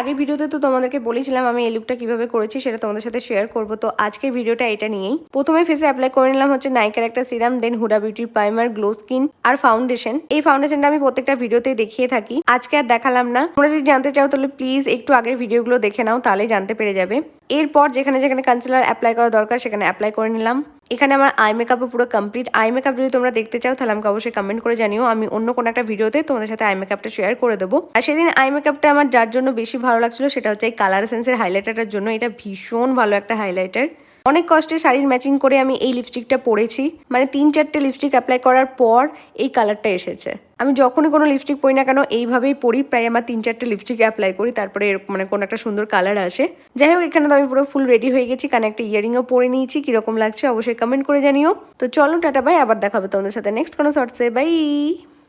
আগের ভিডিওতে তো তোমাদেরকে বলেছিলাম আমি এই লুকটা কিভাবে করেছি সেটা তোমাদের সাথে শেয়ার করব। তো আজকের ভিডিওটা এটা নিয়েই। প্রথমে ফেসে অ্যাপ্লাই করে নিলাম হচ্ছে নাইকার একটা সিরাম, দেন হুডা বিউটির প্রাইমার, গ্লো স্কিন আর ফাউন্ডেশন। এই ফাউন্ডেশনটা আমি প্রত্যেকটা ভিডিওতে দেখিয়ে থাকি, আজকে আর দেখালাম না। তোমরা যদি জানতে চাও তাহলে প্লিজ একটু আগের ভিডিওগুলো দেখে নাও, তাহলেই জানতে পেরে যাবে। এরপর যেখানে যেখানে কনসিলার অ্যাপ্লাই করা দরকার সেখানে অ্যাপ্লাই করে নিলাম। এখানে আমার আই মেকআপও পুরো কমপ্লিট। আই মেকআপ যদি তোমরা দেখতে চাও তাহলে আমাকে অবশ্যই কমেন্ট করে জানিও, আমি অন্য কোনো একটা ভিডিওতে তোমাদের সাথে আই মেকআপটা শেয়ার করে দেবো। আর সেদিন আই মেকআপটা আমার যার জন্য বেশি ভালো লাগছিল সেটা হচ্ছে এই কালার এসেন্সের হাইলাইটারটার জন্য। এটা ভীষণ ভালো একটা হাইলাইটার। অনেক কষ্টে শাড়ির ম্যাচিং করে আমি এই লিপস্টিকটা পরেছি, মানে 3-4টে লিপস্টিক অ্যাপ্লাই করার পর এই কালারটা এসেছে। আমি যখনই কোনো লিপস্টিক পরি না কেন এইভাবেই পরি, প্রায় আমার 3-4টে লিপস্টিক অ্যাপ্লাই করি, তারপরে এরকম মানে কোনো একটা সুন্দর কালার আসে। যাই হোক, এখানে তো আমি পুরো ফুল রেডি হয়ে গেছি, কারণ একটা ইয়ারিংও পরে নিয়েছি। কিরকম লাগছে অবশ্যই কমেন্ট করে জানিও। তো চলো টাটা বাই, আবার দেখাবে তোমাদের সাথে নেক্সট কোনো শর্টসে। বাই।